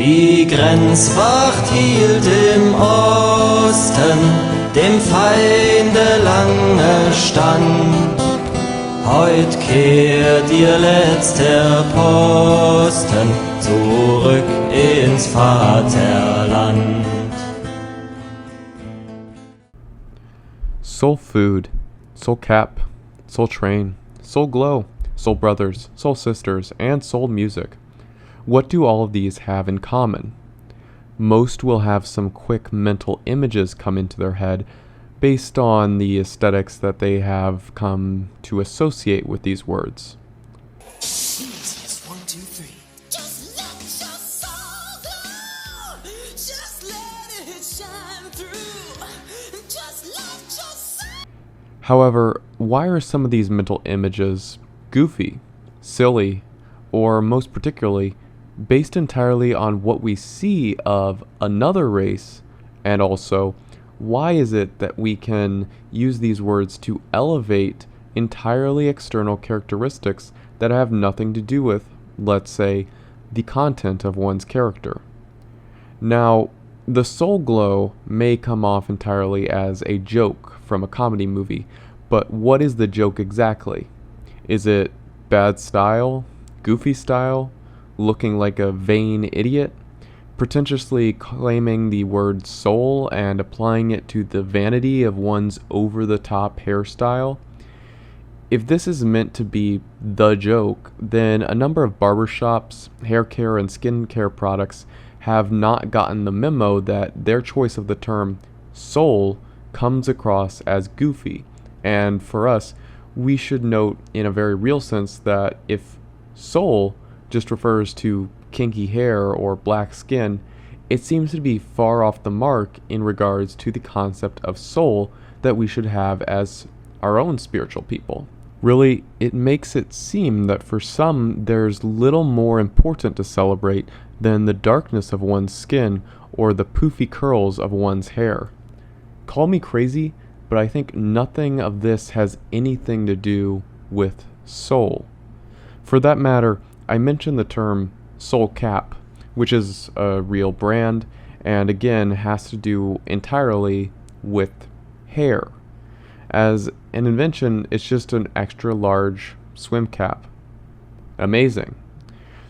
Die Grenzwacht hielt im Osten, dem Feinde lange stand. Heut kehrt ihr letzter Posten zurück ins Vaterland. Soul food, soul cap, soul train, soul glow, soul brothers, soul sisters, and soul music. What do all of these have in common? Most will have some quick mental images come into their head based on the aesthetics that they have come to associate with these words. Just 1, 2, 3. Just let your soul glow. Just let it shine through. Just let your soul. However, why are some of these mental images goofy, silly, or most particularly, based entirely on what we see of another race? And also, why is it that we can use these words to elevate entirely external characteristics that have nothing to do with, let's say, the content of one's character? Now, the soul glow may come off entirely as a joke from a comedy movie, but what is the joke exactly? Is it bad style, goofy style, looking like a vain idiot, pretentiously claiming the word soul and applying it to the vanity of one's over-the-top hairstyle? If this is meant to be the joke, then a number of barbershops, hair care, and skincare products have not gotten the memo that their choice of the term soul comes across as goofy. And for us, we should note in a very real sense that if soul just refers to kinky hair or black skin, it seems to be far off the mark in regards to the concept of soul that we should have as our own spiritual people. Really, it makes it seem that for some, there's little more important to celebrate than the darkness of one's skin or the poofy curls of one's hair. Call me crazy, but I think nothing of this has anything to do with soul. For that matter, I mentioned the term soul cap, which is a real brand, and again has to do entirely with hair. As an invention, it's just an extra large swim cap. Amazing.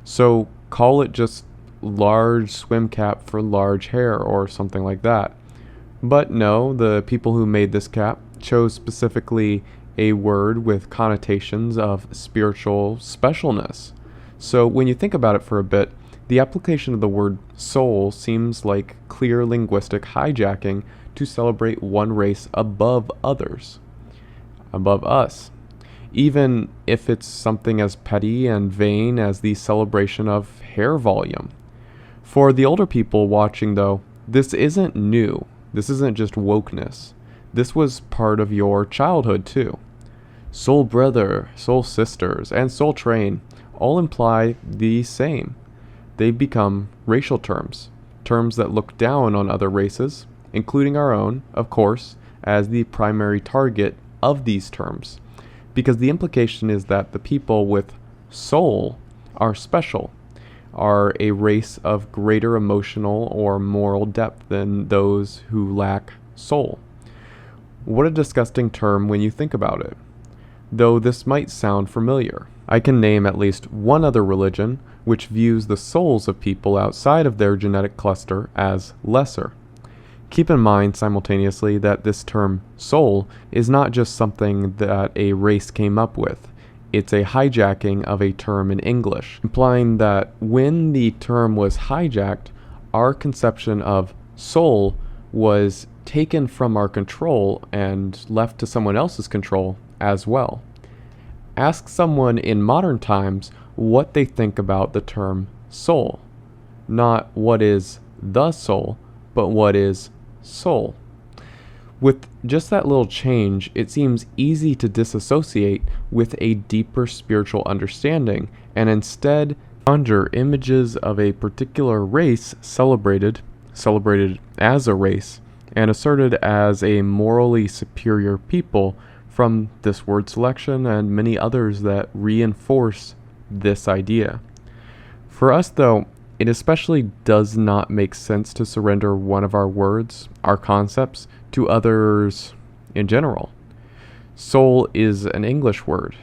So call it just large swim cap for large hair or something like that. But no, the people who made this cap chose specifically a word with connotations of spiritual specialness. So when you think about it for a bit, the application of the word soul seems like clear linguistic hijacking to celebrate one race above others, above us, even if it's something as petty and vain as the celebration of hair volume. For the older people watching, though, this isn't new. This isn't just wokeness. This was part of your childhood too. Soul brother, soul sisters, and soul train all imply the same. They become racial terms, terms that look down on other races, including our own, of course, as the primary target of these terms, because the implication is that the people with soul are special, are a race of greater emotional or moral depth than those who lack soul. What a disgusting term when you think about it. Though this might sound familiar, I can name at least one other religion which views the souls of people outside of their genetic cluster as lesser. Keep in mind simultaneously that this term soul is not just something that a race came up with. It's a hijacking of a term in English, implying that when the term was hijacked, our conception of soul was taken from our control and left to someone else's control as well. Ask someone in modern times what they think about the term soul. Not what is the soul, but what is soul. With just that little change, it seems easy to disassociate with a deeper spiritual understanding and instead conjure images of a particular race celebrated as a race and asserted as a morally superior people from this word selection and many others that reinforce this idea. For us, though, it especially does not make sense to surrender one of our words, our concepts, to others in general. Soul is an English word.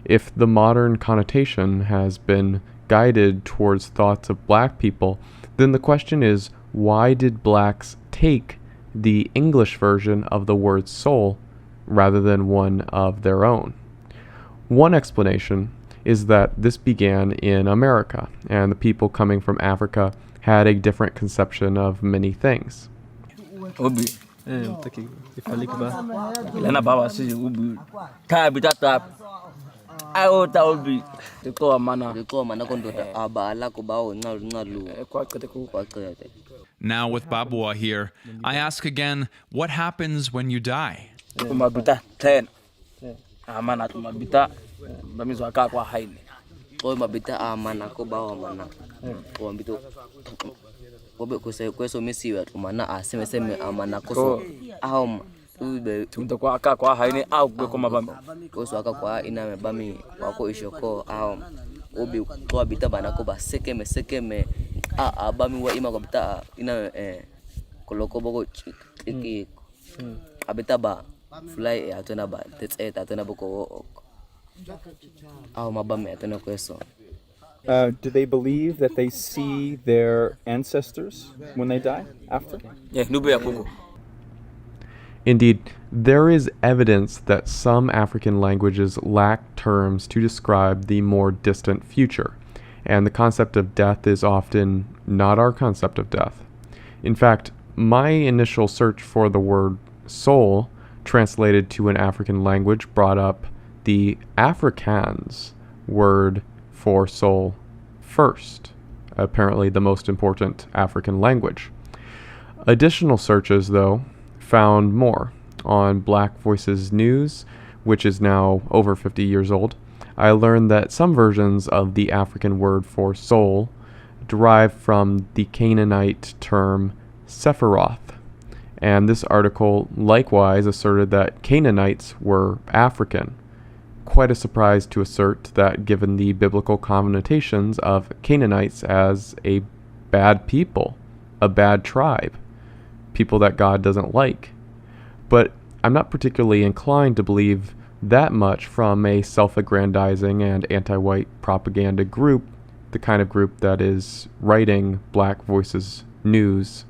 If the modern connotation has been guided towards thoughts of black people, then the question is, why did blacks take the English version of the word soul rather than one of their own? One explanation is that this began in America, and the people coming from Africa had a different conception of many things. Obi, taki ifalik ba? Lana baba si ubi. Kaya bitata. Ayo ta obi. Dito mana. Kondo abala ko ba o ngalu. Kwa kete ko. Now with Babua here, I ask again, what happens when you die? Kumabita 10. Amana kumabita. Bamizo aka kwa haini. Ko mabita amana ko ba o mana. Ko mbito. Kobe kweso mesiwa tumana aseme amana koso ahom ube Tunta kwa aka kwa haini au kwe kwa mabami. koso aka kwa ina mebami wako ishoko ahom obi ko bita bana ko ba sekeme abami wa ima ko bita ina koloko bogo iki abita ba fly atona ba tete atona boko ahom abami atona kweso. Do they believe that they see their ancestors when they die after? Yeah, nubu ya kuko. Indeed, there is evidence that some African languages lack terms to describe the more distant future, and the concept of death is often not our concept of death. In fact, my initial search for the word soul, translated to an African language, brought up the Afrikaans word for soul first, apparently the most important African language. Additional searches, though, found more. On Black Voices News, which is now over 50 years old, I learned that some versions of the African word for soul derive from the Canaanite term Sephiroth, and this article likewise asserted that Canaanites were African. Quite a surprise to assert that, given the biblical connotations of Canaanites as a bad people, a bad tribe, people that God doesn't like. But I'm not particularly inclined to believe that much from a self-aggrandizing and anti-white propaganda group, the kind of group that is writing Black Voices News.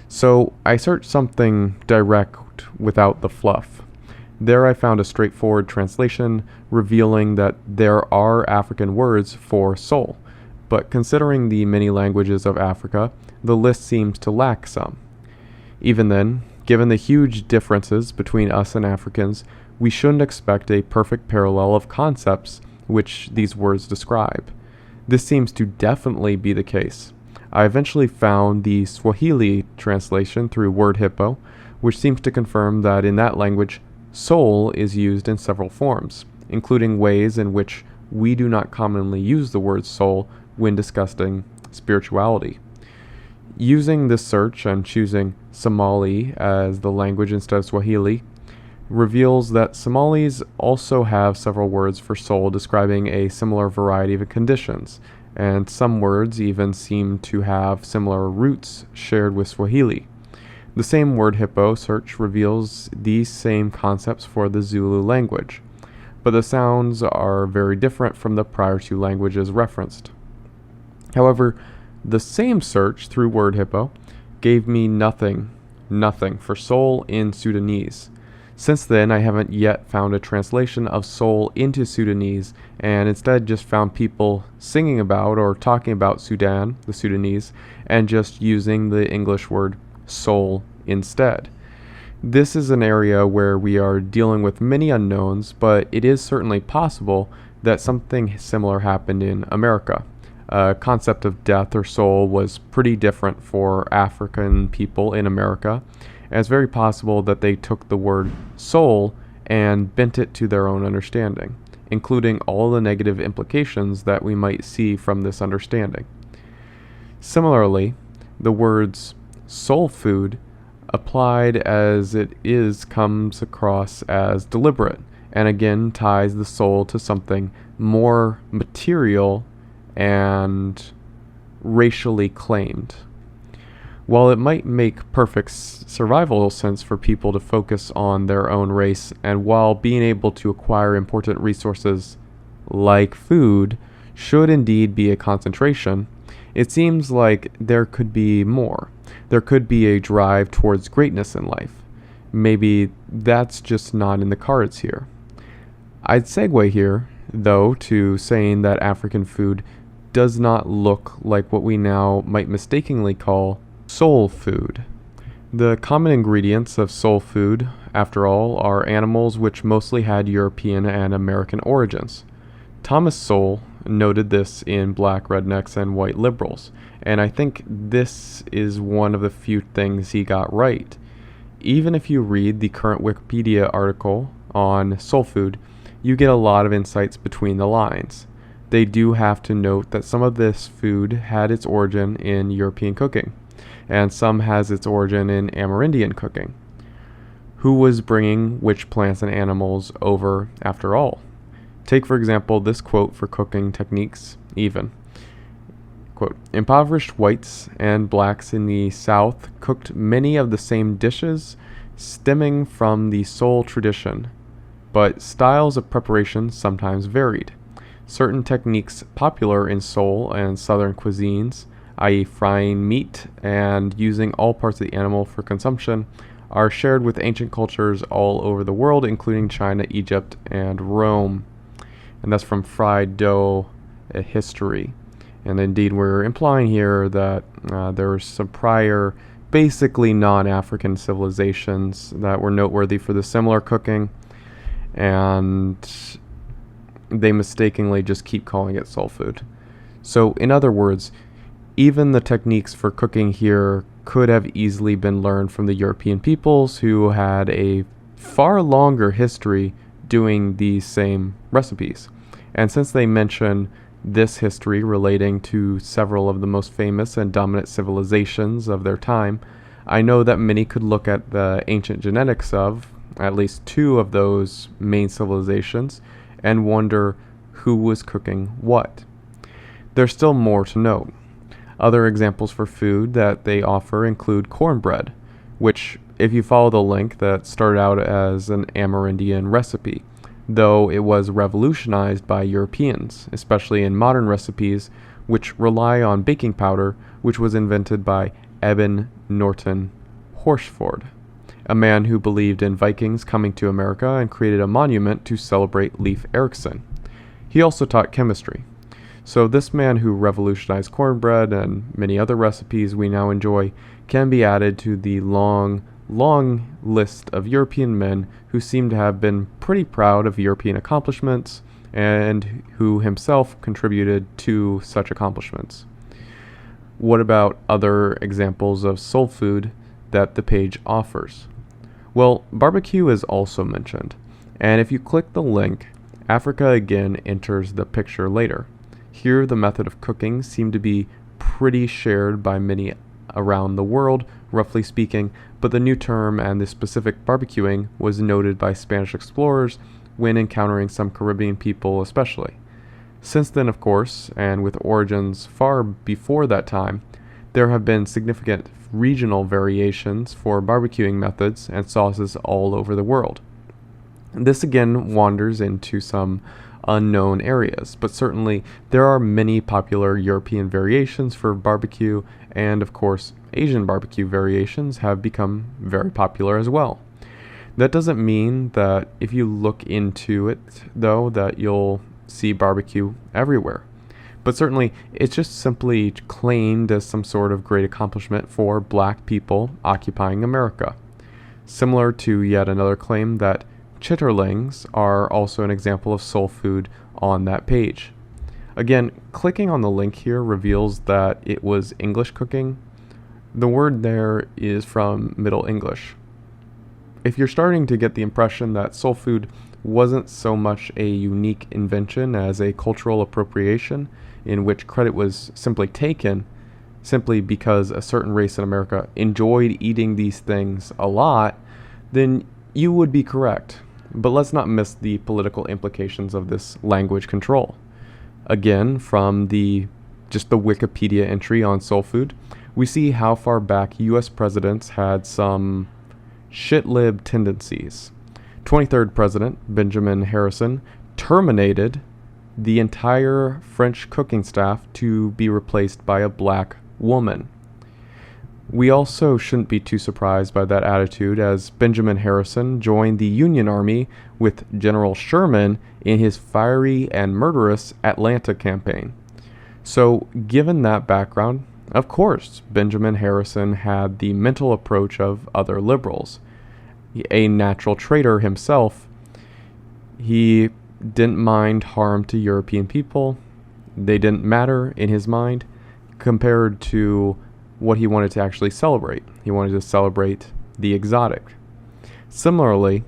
So I searched something direct without the fluff. There I found a straightforward translation revealing that there are African words for soul, but considering the many languages of Africa, the list seems to lack some. Even then, given the huge differences between us and Africans, we shouldn't expect a perfect parallel of concepts which these words describe. This seems to definitely be the case. I eventually found the Swahili translation through Word Hippo, which seems to confirm that in that language, soul is used in several forms, including ways in which we do not commonly use the word soul when discussing spirituality. Using this search and choosing Somali as the language instead of Swahili reveals that Somalis also have several words for soul describing a similar variety of conditions, and some words even seem to have similar roots shared with Swahili. The same Word Hippo search reveals these same concepts for the Zulu language, but the sounds are very different from the prior two languages referenced. However, the same search through Word Hippo gave me nothing for soul in Sudanese. Since then, I haven't yet found a translation of soul into Sudanese, and instead just found people singing about or talking about Sudan, the Sudanese, and just using the English word soul instead. This is an area where we are dealing with many unknowns, but it is certainly possible that something similar happened in America. Concept of death or soul was pretty different for African people in America, and it's very possible that they took the word soul and bent it to their own understanding, including all the negative implications that we might see from this understanding. Similarly, the words soul food, applied as it is, comes across as deliberate, and again ties the soul to something more material and racially claimed. While it might make perfect survival sense for people to focus on their own race, and while being able to acquire important resources like food should indeed be a concentration, it seems like there could be more. There could be a drive towards greatness in life. Maybe that's just not in the cards here. I'd segue here, though, to saying that African food does not look like what we now might mistakenly call soul food. The common ingredients of soul food, after all, are animals which mostly had European and American origins. Thomas Sowell noted this in Black Rednecks and White Liberals, and I think this is one of the few things he got right. Even if you read the current Wikipedia article on soul food, you get a lot of insights between the lines. They do have to note that some of this food had its origin in European cooking, and some has its origin in Amerindian cooking. Who was bringing which plants and animals over after all? Take, for example, this quote for cooking techniques, even. Quote, impoverished whites and blacks in the South cooked many of the same dishes stemming from the Soul tradition, but styles of preparation sometimes varied. Certain techniques popular in Soul and Southern cuisines, i.e. frying meat and using all parts of the animal for consumption, are shared with ancient cultures all over the world, including China, Egypt, and Rome. And that's from Fried Dough, a History. And indeed, we're implying here that there were some prior, basically non-African civilizations that were noteworthy for the similar cooking, and they mistakenly just keep calling it soul food. So, in other words, even the techniques for cooking here could have easily been learned from the European peoples who had a far longer history doing these same recipes. And since they mention this history relating to several of the most famous and dominant civilizations of their time, I know that many could look at the ancient genetics of at least two of those main civilizations and wonder who was cooking what. There's still more to note. Other examples for food that they offer include cornbread, which, if you follow the link, that started out as an Amerindian recipe, though it was revolutionized by Europeans, especially in modern recipes which rely on baking powder, which was invented by Eben Norton Horsford, a man who believed in Vikings coming to America and created a monument to celebrate Leif Erikson. He also taught chemistry. So this man who revolutionized cornbread and many other recipes we now enjoy can be added to the long list of European men who seem to have been pretty proud of European accomplishments and who himself contributed to such accomplishments. What about other examples of soul food that the page offers? Well, barbecue is also mentioned, and if you click the link, Africa again enters the picture later. Here the method of cooking seemed to be pretty shared by many around the world, roughly speaking, but the new term and the specific barbecuing was noted by Spanish explorers when encountering some Caribbean people especially. Since then, of course, and with origins far before that time, there have been significant regional variations for barbecuing methods and sauces all over the world. This again wanders into some unknown areas, but certainly there are many popular European variations for barbecue, and of course Asian barbecue variations have become very popular as well. That doesn't mean that if you look into it, though, that you'll see barbecue everywhere. But certainly it's just simply claimed as some sort of great accomplishment for black people occupying America. Similar to yet another claim that chitterlings are also an example of soul food on that page. Again, clicking on the link here reveals that it was English cooking. The word there is from Middle English. If you're starting to get the impression that soul food wasn't so much a unique invention as a cultural appropriation in which credit was simply taken simply because a certain race in America enjoyed eating these things a lot, then you would be correct. But let's not miss the political implications of this language control. Again, from the just the Wikipedia entry on soul food, we see how far back US presidents had some shit-lib tendencies. 23rd President Benjamin Harrison terminated the entire French cooking staff to be replaced by a black woman. We also shouldn't be too surprised by that attitude, as Benjamin Harrison joined the Union Army with General Sherman in his fiery and murderous Atlanta campaign. So, given that background, of course, Benjamin Harrison had the mental approach of other liberals. A natural traitor himself, he didn't mind harm to European people. They didn't matter in his mind compared to what he wanted to actually celebrate. He wanted to celebrate the exotic. Similarly,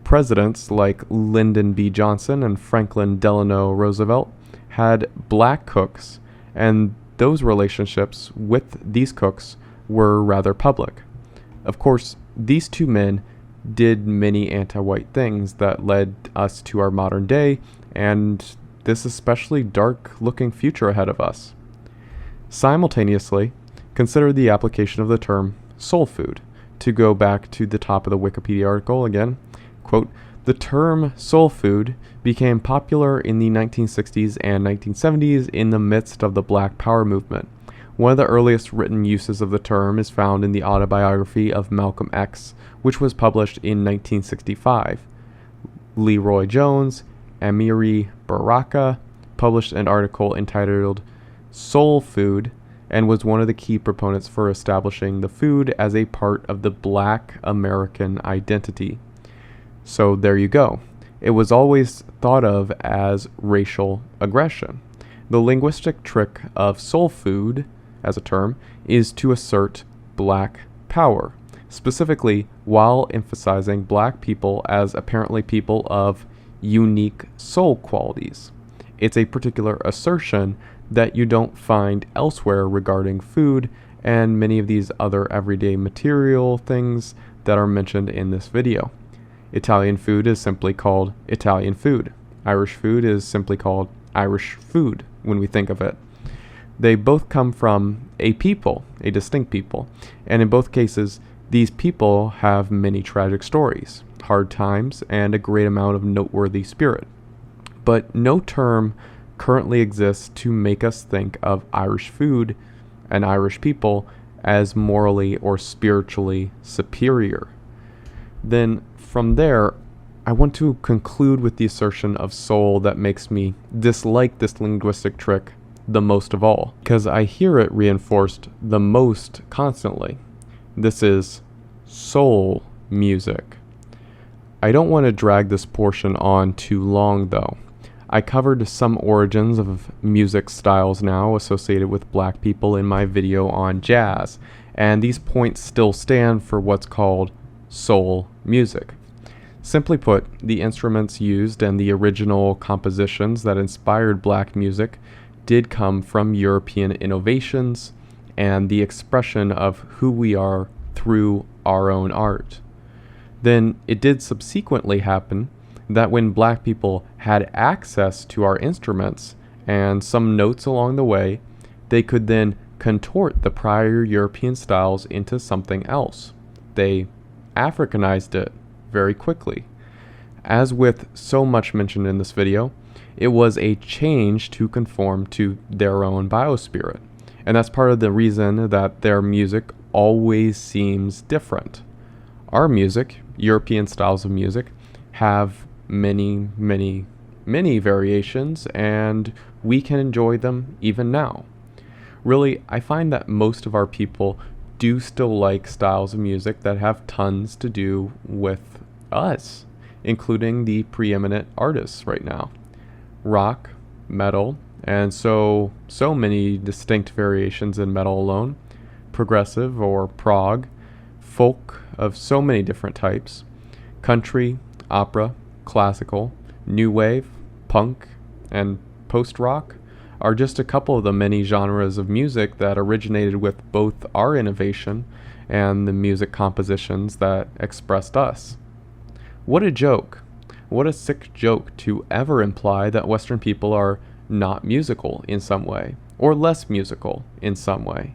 presidents like Lyndon B. Johnson and Franklin Delano Roosevelt had black cooks, and those relationships with these cooks were rather public. Of course, these two men did many anti-white things that led us to our modern day and this especially dark-looking future ahead of us. Simultaneously, consider the application of the term soul food. To go back to the top of the Wikipedia article again, quote, "The term soul food became popular in the 1960s and 1970s in the midst of the Black Power movement. One of the earliest written uses of the term is found in the autobiography of Malcolm X, which was published in 1965. Leroy Jones, Amiri Baraka, published an article entitled Soul Food and was one of the key proponents for establishing the food as a part of the Black American identity." So there you go. It was always thought of as racial aggression. The linguistic trick of soul food, as a term, is to assert black power, specifically while emphasizing black people as apparently people of unique soul qualities. It's a particular assertion that you don't find elsewhere regarding food and many of these other everyday material things that are mentioned in this video. Italian food is simply called Italian food. Irish food is simply called Irish food when we think of it. They both come from a people, a distinct people, and in both cases, these people have many tragic stories, hard times, and a great amount of noteworthy spirit. But no term currently exists to make us think of Irish food and Irish people as morally or spiritually superior. Then from there, I want to conclude with the assertion of soul that makes me dislike this linguistic trick the most of all, because I hear it reinforced the most constantly. This is soul music. I don't want to drag this portion on too long though. I covered some origins of music styles now associated with black people in my video on jazz, and these points still stand for what's called soul music. Simply put, the instruments used and the original compositions that inspired black music did come from European innovations and the expression of who we are through our own art. Then it did subsequently happen that when black people had access to our instruments and some notes along the way, they could then contort the prior European styles into something else. They Africanized it very quickly. As with so much mentioned in this video, it was a change to conform to their own biospirit. And that's part of the reason that their music always seems different. Our music, European styles of music, have many, many, many variations, and we can enjoy them even now. Really, I find that most of our people do still like styles of music that have tons to do with us, including the preeminent artists right now. Rock, metal, and so many distinct variations in metal alone, progressive or prog, folk of so many different types, country, opera, classical, new wave, punk, and post-rock are just a couple of the many genres of music that originated with both our innovation and the music compositions that expressed us. What a joke. What a sick joke to ever imply that Western people are not musical in some way, or less musical in some way.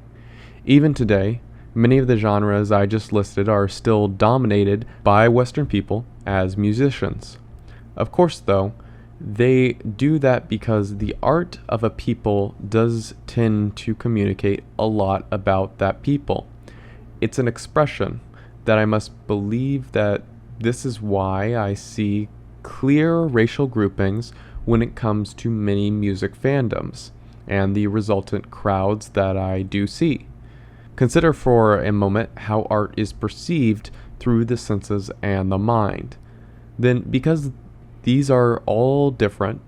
Even today, many of the genres I just listed are still dominated by Western people as musicians. Of course, though, they do that because the art of a people does tend to communicate a lot about that people. It's an expression that I must believe that this is why I see clear racial groupings when it comes to many music fandoms and the resultant crowds that I do see. Consider for a moment how art is perceived through the senses and the mind. Then, because these are all different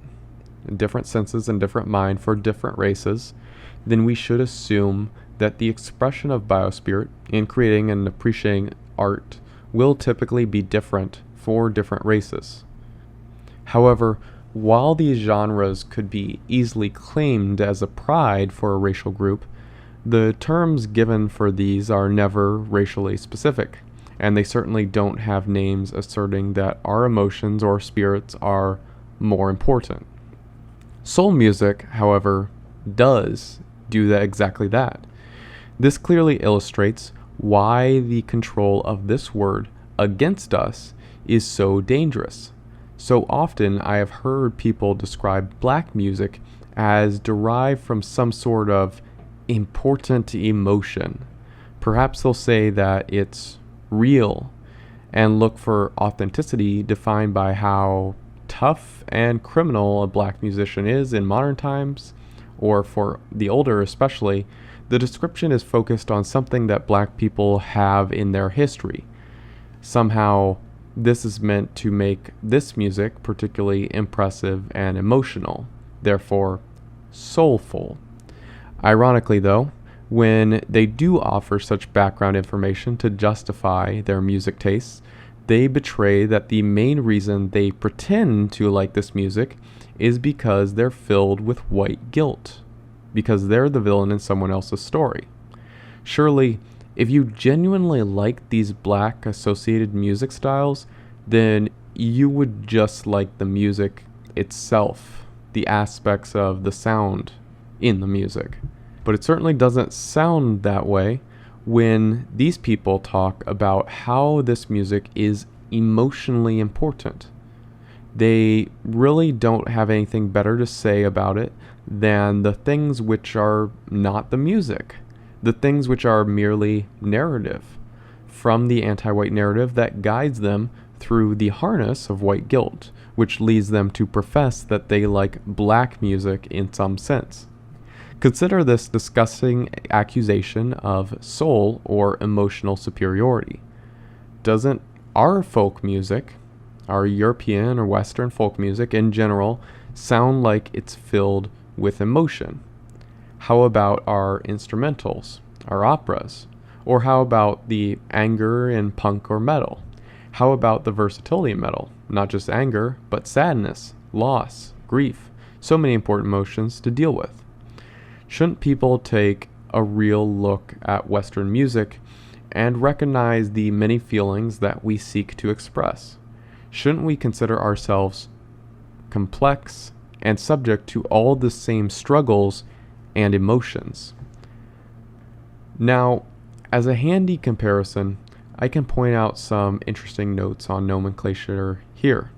senses and different mind for different races, then we should assume that the expression of biospirit in creating and appreciating art will typically be different for different races. However, while these genres could be easily claimed as a pride for a racial group, the terms given for these are never racially specific, and they certainly don't have names asserting that our emotions or spirits are more important. Soul music, however, does do exactly that. This clearly illustrates why the control of this word against us is so dangerous. So often I have heard people describe black music as derived from some sort of important emotion. Perhaps they'll say that it's real and look for authenticity defined by how tough and criminal a black musician is in modern times, or for the older especially, the description is focused on something that black people have in their history. Somehow, this is meant to make this music particularly impressive and emotional, therefore soulful. Ironically, though, when they do offer such background information to justify their music tastes, they betray that the main reason they pretend to like this music is because they're filled with white guilt, because they're the villain in someone else's story. Surely, if you genuinely like these black associated music styles, then you would just like the music itself, the aspects of the sound in the music. But it certainly doesn't sound that way when these people talk about how this music is emotionally important. They really don't have anything better to say about it than the things which are not the music, the things which are merely narrative, from the anti-white narrative that guides them through the harness of white guilt, which leads them to profess that they like black music in some sense. Consider this disgusting accusation of soul or emotional superiority. Doesn't our folk music, our European or Western folk music in general, sound like it's filled with emotion? How about our instrumentals, our operas? Or how about the anger in punk or metal? How about the versatility in metal? Not just anger, but sadness, loss, grief, so many important emotions to deal with. Shouldn't people take a real look at Western music and recognize the many feelings that we seek to express? Shouldn't we consider ourselves complex and subject to all the same struggles and emotions? Now, as a handy comparison, I can point out some interesting notes on nomenclature here.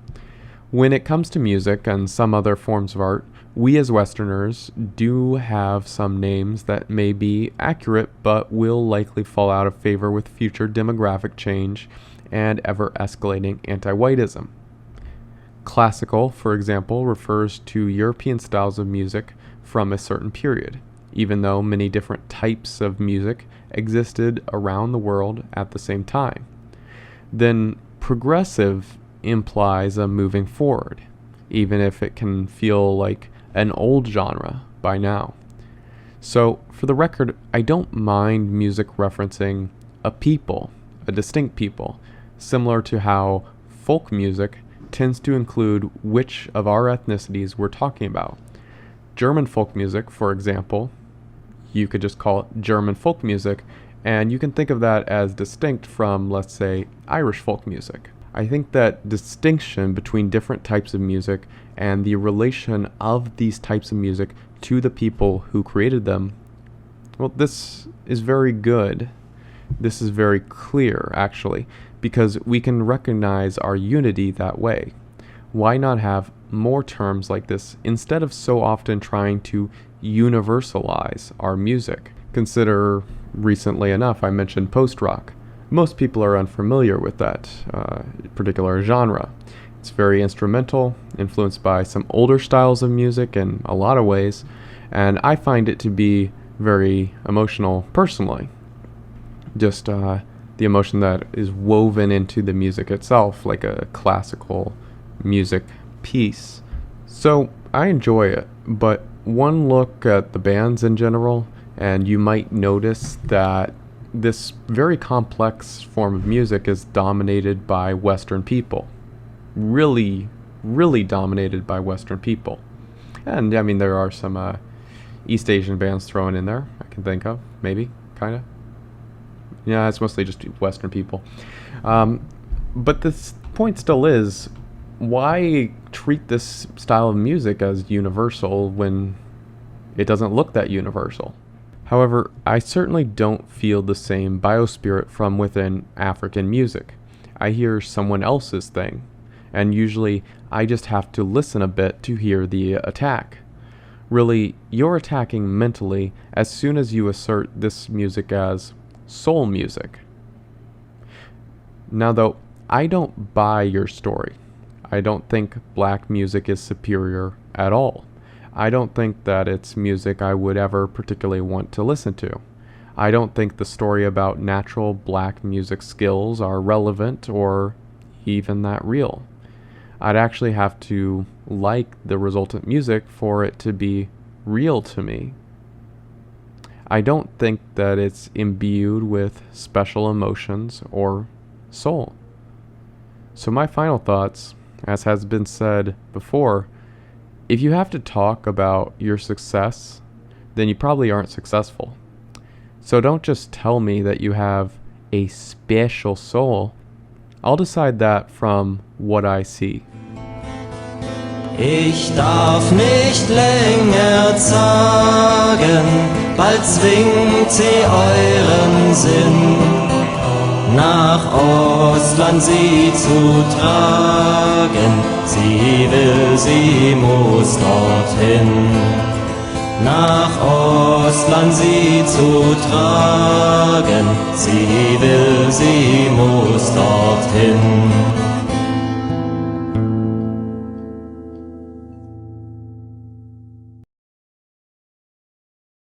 When it comes to music and some other forms of art, we as Westerners do have some names that may be accurate but will likely fall out of favor with future demographic change and ever-escalating anti-whiteism. Classical, for example, refers to European styles of music from a certain period, even though many different types of music existed around the world at the same time. Then progressive implies a moving forward, even if it can feel like an old genre by now. So, for the record, I don't mind music referencing a people, a distinct people, similar to how folk music tends to include which of our ethnicities we're talking about. German folk music, for example, you could just call it German folk music, and you can think of that as distinct from, let's say, Irish folk music. I think that distinction between different types of music and the relation of these types of music to the people who created them, well, this is very good. This is very clear, actually, because we can recognize our unity that way. Why not have more terms like this instead of so often trying to universalize our music? Consider, recently enough, I mentioned post-rock. Most people are unfamiliar with that particular genre. It's very instrumental, influenced by some older styles of music in a lot of ways, and I find it to be very emotional personally. Just the emotion that is woven into the music itself, like a classical music piece. So I enjoy it, but one look at the bands in general, and you might notice that this very complex form of music is dominated by Western people. Really, really dominated by Western people. And I mean, there are some East Asian bands thrown in there I can think of, maybe, kind of. Yeah, it's mostly just Western people. But the point still is, why treat this style of music as universal when it doesn't look that universal? However, I certainly don't feel the same biospirit from within African music. I hear someone else's thing, and usually I just have to listen a bit to hear the attack. Really, you're attacking mentally as soon as you assert this music as soul music. Now though, I don't buy your story. I don't think black music is superior at all. I don't think that it's music I would ever particularly want to listen to. I don't think the story about natural black music skills are relevant or even that real. I'd actually have to like the resultant music for it to be real to me. I don't think that it's imbued with special emotions or soul. So my final thoughts, as has been said before, if you have to talk about your success, then you probably aren't successful. So don't just tell me that you have a special soul. I'll decide that from what I see. Ich darf nicht länger zagen, bald zwingt sie euren Sinn, nach Ostland sie zu tragen. Sie will, sie muss dorthin. Nach Ostland sie zu tragen. Sie will, sie muss dorthin.